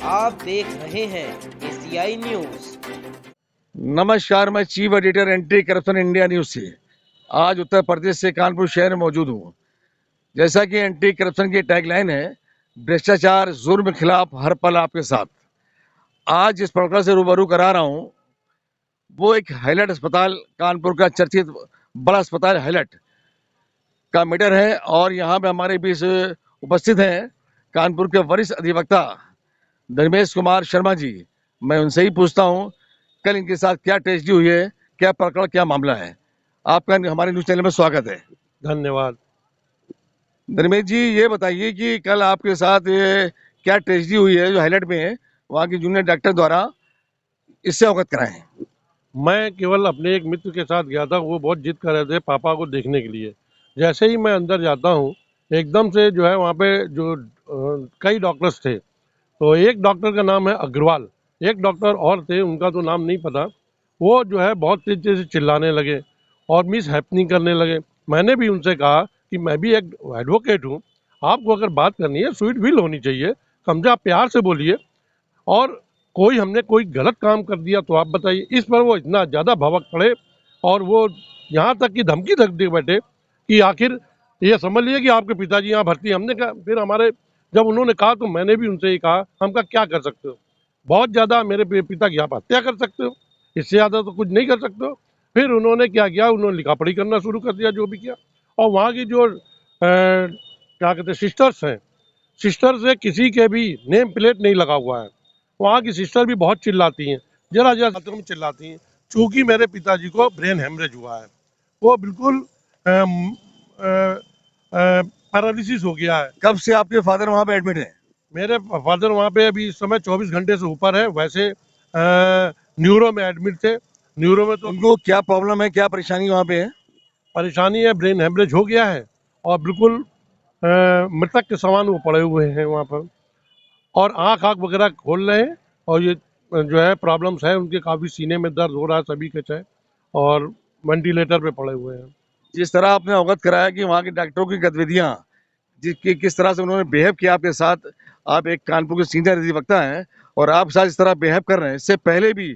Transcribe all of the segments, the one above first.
आप देख रहे हैं एशियाई न्यूज। नमस्कार, मैं chief editor anti corruption India news से आज उत्तर प्रदेश से कानपुर शहर में मौजूद हूँ। जैसा कि एंटी करप्शन की टैगलाइन है, भ्रष्टाचार जुर्म खिलाफ हर पल आपके साथ। आज जिस प्रकार से रूबरू करा रहा हूँ वो एक हाईलाइट अस्पताल, कानपुर का चर्चित बड़ा अस्पताल हाईलाइट का मैटर है और यहाँ पे हमारे बीच उपस्थित हैं कानपुर के वरिष्ठ अधिवक्ता धर्मेश कुमार शर्मा जी। मैं उनसे ही पूछता हूँ कल इनके साथ क्या ट्रेजेडी हुई है, क्या प्रकरण, क्या मामला है। आपका हमारे न्यूज चैनल में स्वागत है। धन्यवाद। धर्मेश जी, ये बताइए कि कल आपके साथ ये क्या ट्रेजेडी हुई है जो हाईलाइट में है, वहाँ की जूनियर डॉक्टर द्वारा इससे अवगत कराएं। मैं केवल अपने एक मित्र के साथ गया था, वो बहुत जिद कर रहे थे पापा को देखने के लिए। जैसे ही मैं अंदर जाता हूँ, एकदम से जो है वहाँ पे जो कई डॉक्टर्स थे, तो एक डॉक्टर का नाम है अग्रवाल, एक डॉक्टर और थे, उनका तो नाम नहीं पता। वो जो है बहुत तेज़ी से चिल्लाने लगे और मिस हैपनिंग करने लगे। मैंने भी उनसे कहा कि मैं भी एक एडवोकेट हूँ, आपको अगर बात करनी है स्वीट विल होनी चाहिए, समझे, आप प्यार से बोलिए। और हमने कोई गलत काम कर दिया तो आप बताइए। इस पर वो इतना ज़्यादा भड़क पड़े और वो यहाँ तक की धमकी तक दे बैठे कि आखिर ये समझ लिए कि आपके पिताजी यहाँ भर्ती हैं। हमने कहा, फिर हमारे जब उन्होंने कहा तो मैंने भी उनसे ही कहा, हम कहा क्या कर सकते हो, बहुत ज़्यादा मेरे पिता की आप हत्या कर सकते हो, इससे ज़्यादा तो कुछ नहीं कर सकते हो। फिर उन्होंने क्या किया, उन्होंने लिखा पढ़ी करना शुरू कर दिया, जो भी किया। और वहाँ की जो क्या कहते हैं सिस्टर्स हैं, सिस्टर से किसी के भी नेम प्लेट नहीं लगा हुआ है। वहाँ की सिस्टर भी बहुत चिल्लाती हैं, जरा जरा बातों में चिल्लाती हैं। चूँकि मेरे पिताजी को ब्रेन हेमरेज हुआ है, वो बिल्कुल पैरालिसिस हो गया है। कब से आपके फादर वहाँ पे एडमिट हैं? मेरे फादर वहाँ पे अभी इस समय 24 घंटे से ऊपर है। वैसे न्यूरो में एडमिट थे। न्यूरो में तो उनको क्या प्रॉब्लम है, क्या परेशानी वहाँ पे है? परेशानी है, ब्रेन हेमरेज हो गया है और बिल्कुल मृतक के समान वो पड़े हुए हैं वहाँ पर, और आँख वगैरह खोल रहे हैं। और ये जो है प्रॉब्लम्स है उनके, काफ़ी सीने में दर्द हो रहा है सभी के चाहे, और वेंटिलेटर पे पड़े हुए हैं। जिस तरह आपने अवगत कराया कि वहाँ के डॉक्टरों की गतिविधियाँ, जिसकी किस तरह से उन्होंने बिहेव किया आपके साथ, आप एक कानपुर के सीनियर अधिवक्ता हैं और आप साथ इस तरह बिहेव कर रहे हैं। इससे पहले भी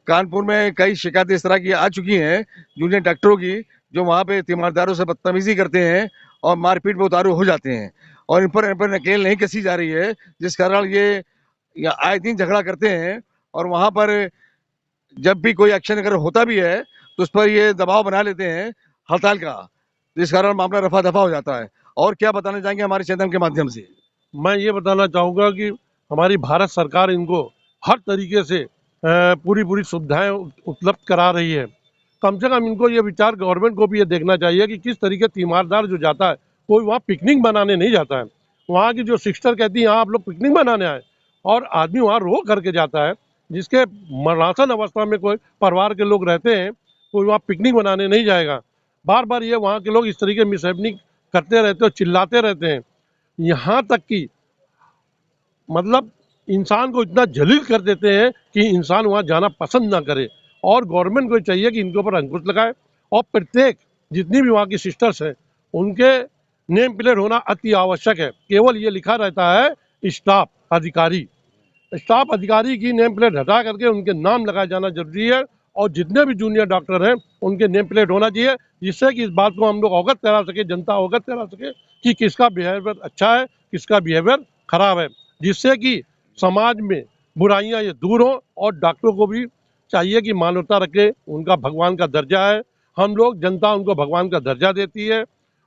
कानपुर में कई शिकायतें इस तरह की आ चुकी हैं जूनियर डॉक्टरों की, जो वहाँ पे तीमारदारों से बदतमीजी करते हैं और मारपीट में उतारू हो जाते हैं और इन पर नकेल नहीं कसी जा रही है, जिस कारण ये आए दिन झगड़ा करते हैं। और वहाँ पर जब भी कोई एक्शन अगर होता भी है तो उस पर ये दबाव बना लेते हैं हड़ताल का, जिस कारण मामला रफा दफा हो जाता है। और क्या बताना चाहेंगे हमारे चैनल के माध्यम से? मैं ये बताना चाहूँगा कि हमारी भारत सरकार इनको हर तरीके से पूरी सुविधाएं उपलब्ध करा रही है। कम से कम इनको ये विचार, गवर्नमेंट को भी ये देखना चाहिए कि किस तरीके तीमारदार जो जाता है, कोई वहाँ पिकनिक बनाने नहीं जाता है। वहाँ की जो सिस्टर कहती है यहाँ आप लोग पिकनिक बनाने आए, और आदमी वहाँ रो करके जाता है, जिसके मरणासन अवस्था में कोई परिवार के लोग रहते हैं, कोई वहाँ पिकनिक बनाने नहीं जाएगा। बार बार ये वहाँ के लोग इस तरीके मिसहैपनिंग करते रहते हैं, चिल्लाते रहते हैं। यहाँ तक कि मतलब इंसान को इतना जलील कर देते हैं कि इंसान वहाँ जाना पसंद ना करे। और गवर्नमेंट को चाहिए कि इनके ऊपर अंकुश लगाए और प्रत्येक जितनी भी वहाँ की सिस्टर्स हैं उनके नेम प्लेट होना अति आवश्यक है। केवल ये लिखा रहता है स्टाफ अधिकारी, स्टाफ अधिकारी की नेम प्लेट हटा करके उनके नाम लगाया जाना जरूरी है। और जितने भी जूनियर डॉक्टर हैं उनके नेम प्लेट होना चाहिए, जिससे कि इस बात को हम लोग अवगत करा सके, जनता अवगत करा सके कि किसका बिहेवियर अच्छा है, किसका बिहेवियर खराब है, जिससे कि समाज में बुराइयां ये दूर हो। और डॉक्टरों को भी चाहिए कि मानवता रखे, उनका भगवान का दर्जा है। हम लोग, जनता उनको भगवान का दर्जा देती है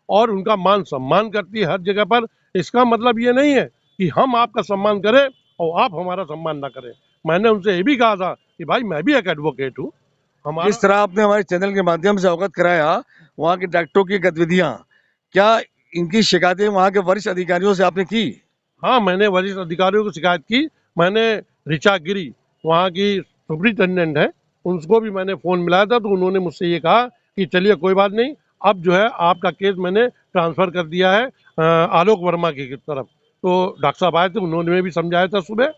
और उनका मान सम्मान करती है हर जगह पर। इसका मतलब ये नहीं है कि हम आपका सम्मान करें और आप हमारा सम्मान ना करें। मैंने उनसे ये भी कहा था कि भाई मैं भी एक एडवोकेट हूँ। जिस तरह आपने हमारे चैनल के माध्यम से अवगत कराया वहाँ के डॉक्टरों की गतिविधियाँ, क्या इनकी शिकायतें वहाँ के वरिष्ठ अधिकारियों से आपने की? हाँ, मैंने वरिष्ठ अधिकारियों को शिकायत की। मैंने ऋचा गिरी, वहाँ की सुपरिटेंडेंट है, उनको भी मैंने फ़ोन मिलाया था, तो उन्होंने मुझसे ये कहा कि चलिए कोई बात नहीं, अब जो है आपका केस मैंने ट्रांसफ़र कर दिया है आलोक वर्मा की तरफ। तो डॉक्टर साहब आए थे, उन्होंने भी समझाया था सुबह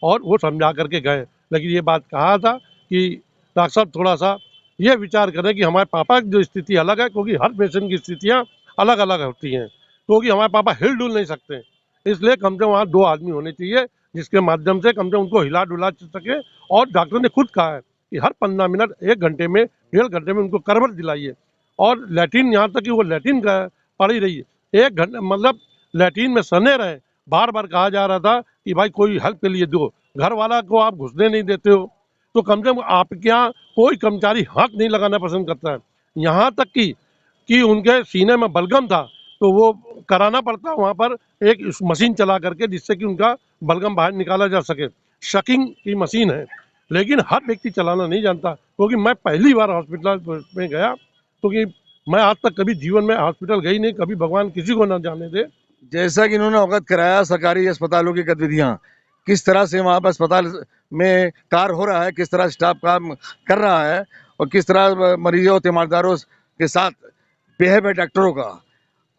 और वो समझा करके गए। लेकिन ये बात कहा था कि डॉक्टर साहब थोड़ा सा ये विचार करें कि हमारे पापा की जो स्थिति अलग है, क्योंकि हर पेशेंट की स्थितियाँ अलग अलग होती हैं, क्योंकि हमारे पापा हिल डुल नहीं सकते, इसलिए कम से कम वहाँ 2 आदमी होने चाहिए जिसके माध्यम से कम से कम उनको हिला डुला सके। और डॉक्टर ने खुद कहा है कि हर 15 मिनट 1 घंटे में 1.5 घंटे में उनको करवट दिलाइए। और लैट्रिन, यहाँ तक कि वो लैट्रिन पड़ी रही है 1 घंटे, मतलब लैट्रिन में सने रहे। बार बार कहा जा रहा था कि भाई कोई हेल्प के लिए दो, घर वाला को आप घुसने नहीं देते हो, तो कम से कम आपके यहाँ कोई कर्मचारी हाथ नहीं लगाना पसंद करता है। यहाँ तक कि उनके सीने में बलगम था तो वो कराना पड़ता वहाँ पर एक मशीन चला करके, जिससे कि उनका बलगम बाहर निकाला जा सके। शकिंग की मशीन है, लेकिन हर व्यक्ति चलाना नहीं जानता। क्योंकि मैं पहली बार हॉस्पिटल में गया, क्योंकि मैं आज तक कभी जीवन में हॉस्पिटल गई नहीं, कभी भगवान किसी को ना जाने दे। जैसा कि इन्होंने अवगत कराया सरकारी अस्पतालों की गतिविधियां, किस तरह से वहाँ पर अस्पताल में कार्य हो रहा है, किस तरह स्टाफ काम कर रहा है और किस तरह मरीजों और तीमारदारों के साथ बिहेव है डॉक्टरों का।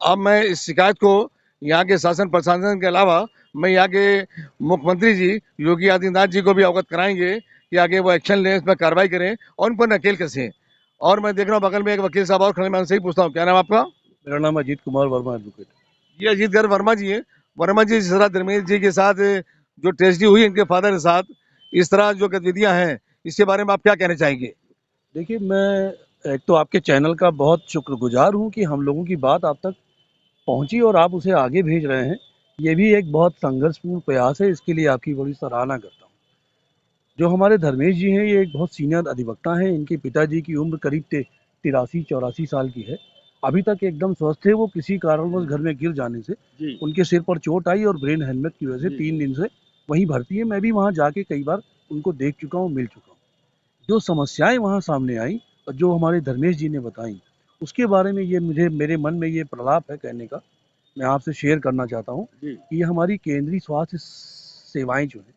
अब मैं इस शिकायत को यहाँ के शासन प्रशासन के अलावा मैं यहाँ के मुख्यमंत्री जी योगी आदित्यनाथ जी को भी अवगत कराएंगे कि आगे वो एक्शन लें, इसमें कार्रवाई करें और उन पर नकेल कसें। और मैं देख रहा हूँ बगल में एक वकील साहब और खड़े, मैं उनसे ही पूछता हूँ, क्या नाम आपका? मेरा नाम अजीत कुमार वर्मा, एडवोकेट। ये अजीत गर्ग वर्मा जी है। वर्मा जी, जिस तरह धर्मेंद्र जी के साथ जो ट्रेजेडी हुई इनके फादर के साथ, इस तरह जो गतिविधियां हैं, इसके बारे में आप क्या कहना चाहेंगे? देखिए, मैं एक तो आपके चैनल का बहुत शुक्रगुजार हूँ कि हम लोगों की बात आप तक पहुँची और आप उसे आगे भेज रहे हैं। ये भी एक बहुत संघर्षपूर्ण प्रयास है, इसके लिए आपकी बड़ी सराहना करता हूँ। जो हमारे धर्मेश जी हैं, ये एक बहुत सीनियर अधिवक्ता हैं। इनके पिताजी की उम्र करीब 83-84 साल की है। अभी तक एकदम स्वस्थ है। वो किसी कारणवश घर में गिर जाने से उनके सिर पर चोट आई और ब्रेन हेलमेट की वजह से 3 दिन से वहीं भर्ती है। मैं भी वहाँ जाके कई बार उनको देख चुका हूँ, मिल चुका हूँ। जो समस्याएं वहाँ सामने आई और जो हमारे धर्मेश जी ने बताई, उसके बारे में ये मेरे मन में ये प्रलाप है कहने का, मैं आपसे शेयर करना चाहता हूँ कि ये हमारी केंद्रीय स्वास्थ्य सेवाएं जो है,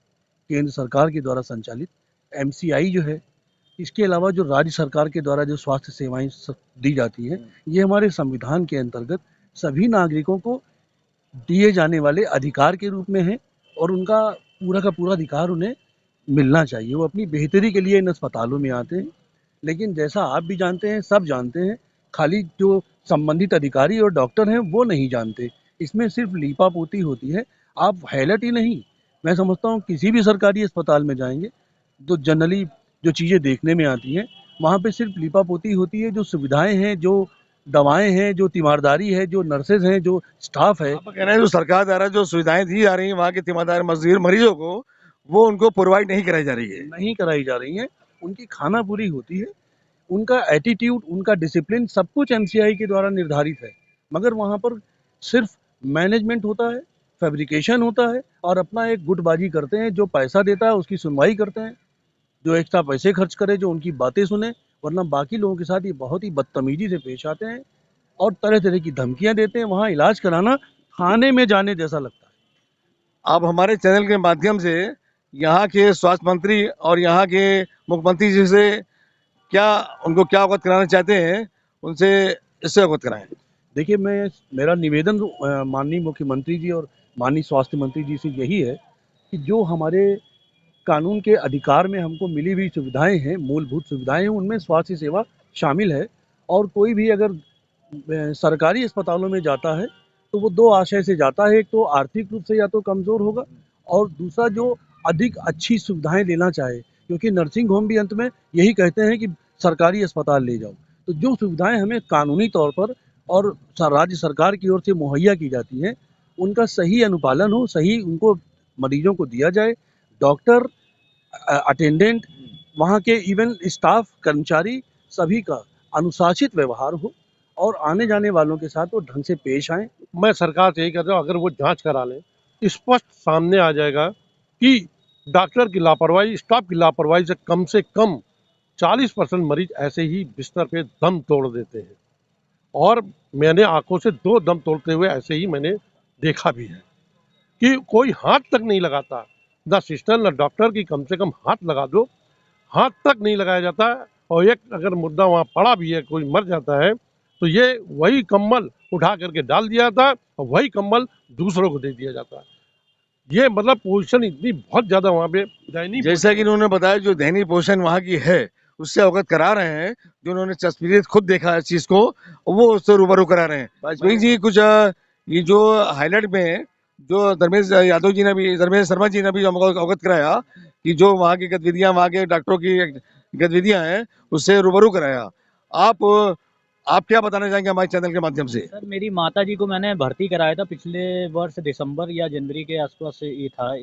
केंद्र सरकार के द्वारा संचालित MCI जो है, इसके अलावा जो राज्य सरकार के द्वारा जो स्वास्थ्य सेवाएं दी जाती हैं, ये हमारे संविधान के अंतर्गत सभी नागरिकों को दिए जाने वाले अधिकार के रूप में है और उनका पूरा का पूरा अधिकार उन्हें मिलना चाहिए। वो अपनी बेहतरी के लिए इन अस्पतालों में आते हैं, लेकिन जैसा आप भी जानते हैं, सब जानते हैं, खाली जो संबंधित अधिकारी और डॉक्टर हैं वो नहीं जानते। इसमें सिर्फ लीपापोती होती है। आप हाईलाइट ही नहीं, मैं समझता हूँ किसी भी सरकारी अस्पताल में जाएंगे तो जनरली जो चीज़ें देखने में आती हैं, वहाँ पे सिर्फ लीपापोती होती है। जो सुविधाएं हैं, जो दवाएं हैं, जो तीमारदारी है, जो नर्सेज हैं, जो स्टाफ है, आप कह रहे हैं जो सरकार द्वारा जो सुविधाएं दी जा रही हैं वहाँ के तीमारदार मजदूर मरीजों को, वो उनको प्रोवाइड नहीं कराई जा रही है। नहीं कराई जा रही हैं। उनकी खाना पूरी होती है, उनका एटीट्यूड, उनका डिसिप्लिन सब कुछ MCI के द्वारा निर्धारित है, मगर वहाँ पर सिर्फ मैनेजमेंट होता है, फैब्रिकेशन होता है और अपना एक गुटबाजी करते हैं। जो पैसा देता है उसकी सुनवाई करते हैं, जो एक्स्ट्रा पैसे खर्च करे, जो उनकी बातें सुने, वरना बाकी लोगों के साथ ये बहुत ही बदतमीजी से पेश आते हैं और तरह तरह की धमकियां देते हैं। वहाँ इलाज कराना खाने में जाने जैसा लगता है। आप हमारे चैनल के माध्यम से यहाँ के स्वास्थ्य मंत्री और यहाँ के मुख्यमंत्री जी से क्या उनको अवगत कराना चाहते हैं, उनसे इससे अवगत कराएं। देखिए, मेरा निवेदन माननीय मुख्यमंत्री जी और माननीय स्वास्थ्य मंत्री जी से यही है कि जो हमारे कानून के अधिकार में हमको मिली हुई सुविधाएं हैं, मूलभूत सुविधाएं हैं, उनमें स्वास्थ्य सेवा शामिल है। और कोई भी अगर सरकारी अस्पतालों में जाता है तो वो 2 आशय से जाता है। एक तो आर्थिक रूप से या तो कमज़ोर होगा और दूसरा जो अधिक अच्छी सुविधाएं लेना चाहे, क्योंकि नर्सिंग होम भी अंत में यही कहते हैं कि सरकारी अस्पताल ले जाओ। तो जो सुविधाएं हमें कानूनी तौर पर और राज्य सरकार की ओर से मुहैया की जाती हैं, उनका सही अनुपालन हो, सही उनको मरीजों को दिया जाए। डॉक्टर, अटेंडेंट, वहाँ के इवन स्टाफ, कर्मचारी, सभी का अनुशासित व्यवहार हो और आने जाने वालों के साथ वो ढंग से पेश आएँ। मैं सरकार से यही कहता हूँ, अगर वो जांच करा लें, स्पष्ट सामने आ जाएगा कि डॉक्टर की लापरवाही, स्टाफ की लापरवाही से कम 40% मरीज ऐसे ही बिस्तर पे दम तोड़ देते हैं। और मैंने आंखों से 2 दम तोड़ते हुए ऐसे ही मैंने देखा भी है कि कोई हाथ तक नहीं लगाता, न सिस्टर न डॉक्टर की कम से कम हाथ लगा दो, हाथ तक नहीं लगाया जाता। और एक अगर मुद्दा वहाँ पड़ा भी है, कोई मर जाता है, तो ये वही कंबल उठा करके डाल दिया जाता और वही कंबल दूसरों को दे दिया जाता है। ये मतलब पोजीशन इतनी बहुत ज्यादा वहाँ पे दयनीय। जैसा कि उन्होंने बताया, जो दयनीय पोजीशन वहाँ की है उससे अवगत करा रहे हैं। जो उन्होंने तस्वीरें खुद देखा है इस चीज को, वो उससे रूबरू करा रहे हैं। वाजपेयी जी, कुछ ये जो हाईलाइट में जो धर्मेश यादव जी ने भी, धर्मेश शर्मा जी ने भी हमको अवगत कराया कि जो वहाँ की गतिविधियां, वहाँ के डॉक्टरों की गतिविधियां हैं, उससे रूबरू कराया। आप क्या बताना चाहेंगे हमारे चैनल के माध्यम से? सर, मेरी माताजी को मैंने भर्ती कराया था पिछले वर्ष दिसंबर या जनवरी के आसपास से ये था।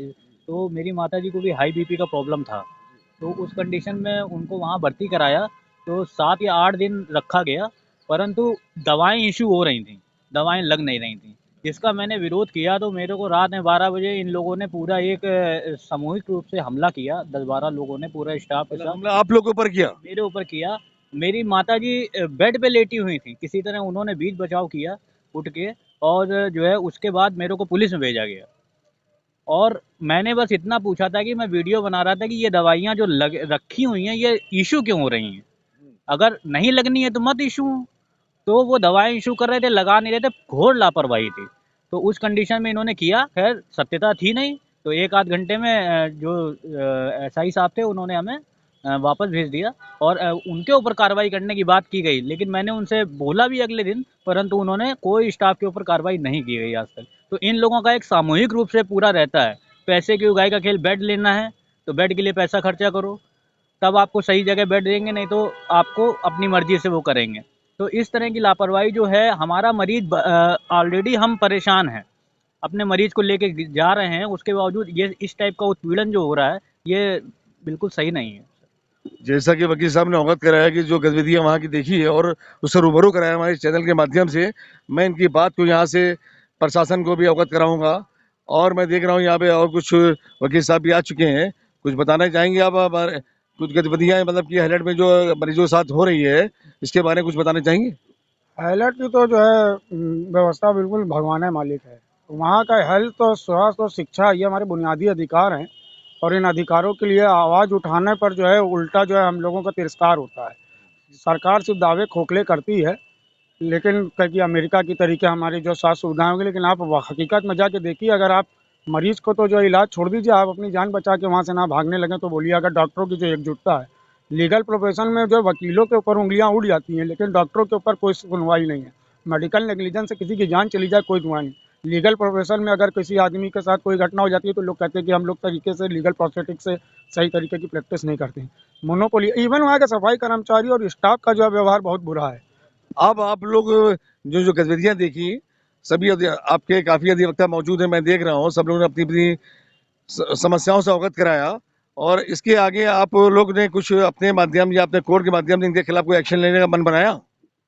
तो मेरी माताजी को भी हाई बीपी का प्रॉब्लम था। तो उस कंडीशन में उनको वहाँ भर्ती कराया, तो 7 या 8 दिन रखा गया, परंतु दवाएँ इश्यू हो रही थीं, दवाएँ लग नहीं रही थीं। जिसका मैंने विरोध किया, तो मेरे को रात में 12 बजे इन लोगों ने पूरा एक सामूहिक रूप से हमला किया। 10-12 लोगों ने पूरा स्टाफ के साथ हमला आप लोग के ऊपर किया? मेरे ऊपर किया। मेरी माताजी बेड पे लेटी हुई थी, किसी तरह उन्होंने बीच बचाव किया उठ के, और जो है उसके बाद मेरे को पुलिस में भेजा गया। और मैंने बस इतना पूछा था कि मैं वीडियो बना रहा था कि ये दवाइयाँ जो लग रखी हुई हैं, ये इशू क्यों हो रही हैं? अगर नहीं लगनी है तो मत इशू हो। तो वो दवाएँ इशू कर रहे थे, लगा नहीं रहे थे, घोर लापरवाही थी। तो उस कंडीशन में इन्होंने किया, खैर सत्यता थी नहीं, तो 1 आध घंटे में जो एसआई साहब थे उन्होंने हमें वापस भेज दिया, और उनके ऊपर कार्रवाई करने की बात की गई। लेकिन मैंने उनसे बोला भी अगले दिन, परंतु उन्होंने कोई स्टाफ के ऊपर कार्रवाई नहीं की गई आज तक। तो इन लोगों का एक सामूहिक रूप से पूरा रहता है, पैसे की उगाई का खेल। बेड लेना है तो बेड के लिए पैसा खर्चा करो, तब आपको सही जगह बेड देंगे, नहीं तो आपको अपनी मर्जी से वो करेंगे। तो इस तरह की लापरवाही जो है, हमारा मरीज ऑलरेडी हम परेशान हैं, अपने मरीज को लेके जा रहे हैं, उसके बावजूद ये इस टाइप का उत्पीड़न जो हो रहा है, ये बिल्कुल सही नहीं है। जैसा कि वकील साहब ने अवगत कराया कि जो गतिविधियां वहाँ की देखी है और उससे रूबरू कराया हमारे चैनल के माध्यम से, मैं इनकी बात को यहाँ से प्रशासन को भी अवगत कराऊंगा। और मैं देख रहा हूँ यहाँ पे और कुछ वकील साहब भी आ चुके हैं, कुछ बताना चाहेंगे आप? हमारे कुछ गतिविधियां मतलब कि हाईलाइट में जो मरीजों के साथ हो रही है, इसके बारे में कुछ बताना चाहेंगे? हाईलाइट की तो जो है व्यवस्था बिल्कुल भगवान मालिक है। वहाँ का हेल्थ और स्वास्थ्य और शिक्षा ये हमारे बुनियादी अधिकार हैं, और इन अधिकारों के लिए आवाज़ उठाने पर जो है उल्टा जो है हम लोगों का तिरस्कार होता है। सरकार सिर्फ दावे खोखले करती है, लेकिन कि अमेरिका की तरीके हमारी जो स्वास्थ्य सुविधाएं होंगी, लेकिन आप हकीकत में जाके देखिए, अगर आप मरीज को तो जो इलाज छोड़ दीजिए, आप अपनी जान बचा के वहाँ से ना भागने लगें तो बोलिए। अगर डॉक्टरों की जो एकजुटता है, लीगल प्रोफेशन में जो वकीलों के ऊपर उंगलियां उड़ जाती हैं, लेकिन डॉक्टरों के ऊपर कोई सुनवाई नहीं है। मेडिकल नेग्लिजेंस से किसी की जान चली जाए कोई दुआ नहीं। लीगल प्रोफेशन में अगर किसी आदमी के साथ कोई घटना हो जाती है तो लोग कहते हैं कि हम लोग तरीके से लीगल प्रोसेटिक से सही तरीके की प्रैक्टिस नहीं करते हैं। मोनोपोली, इवन वहाँ के सफाई कर्मचारी और स्टाफ का जो है व्यवहार बहुत बुरा है। अब आप लोग जो जो गतिविधियां देखी, सभी आपके काफी अधिवक्ता मौजूद हैं, मैं देख रहा हूँ, सब लोगों ने अपनी अपनी समस्याओं से अवगत कराया। और इसके आगे आप लोग ने कुछ अपने माध्यम या अपने कोर्ट के माध्यम से इनके खिलाफ कोई एक्शन लेने का मन बनाया?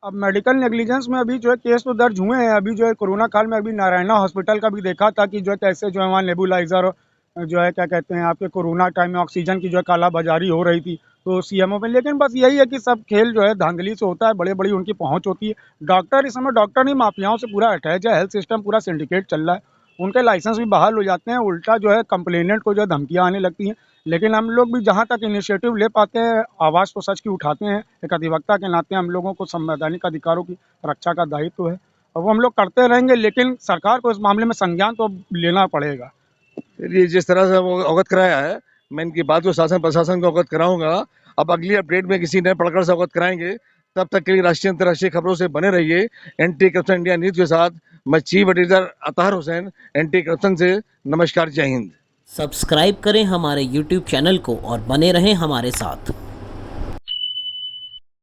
अब मेडिकल नेग्लिजेंस में अभी जो है केस तो दर्ज हुए हैं। अभी जो है कोरोना काल में अभी नारायणा हॉस्पिटल का भी देखा था कि जो है कैसे जो है वहाँ नेबुलाइजर जो है क्या कहते हैं आपके कोरोना टाइम में ऑक्सीजन की जो है कालाबाजारी हो रही थी तो सीएमओ में। लेकिन बस यही है कि सब खेल जो है धांधली से होता है, बड़े बड़ी उनकी पहुंच होती है। डॉक्टर इस समय डॉक्टर नहीं, माफियाओं से पूरा अटैच है। हेल्थ सिस्टम पूरा सिंडिकेट चल रहा है, उनके लाइसेंस भी बहाल हो जाते हैं। उल्टा जो है कंप्लेनेंट को जो है धमकियाँ आने लगती हैं। लेकिन हम लोग भी जहाँ तक इनिशिएटिव ले पाते हैं, आवाज़ तो सच की उठाते हैं। एक अधिवक्ता के नाते हम लोगों को संवैधानिक अधिकारों की रक्षा का दायित्व है, और वो हम लोग करते रहेंगे। लेकिन सरकार को इस मामले में संज्ञान तो लेना पड़ेगा। चलिए, जिस तरह से वो अवगत कराया है, मैं इनकी बात को शासन प्रशासन को अवगत कराऊंगा। अब अगली अपडेट में किसी नए पढ़कर से अवगत कराएंगे। तब तक के लिए राष्ट्रीय अंतर्राष्ट्रीय खबरों से बने रहिए एंटी करप्शन इंडिया न्यूज के साथ। मैं chief editor Atahar Hussain, anti corruption से। नमस्कार, जय हिंद। सब्सक्राइब करें हमारे YouTube चैनल को और बने रहें हमारे साथ।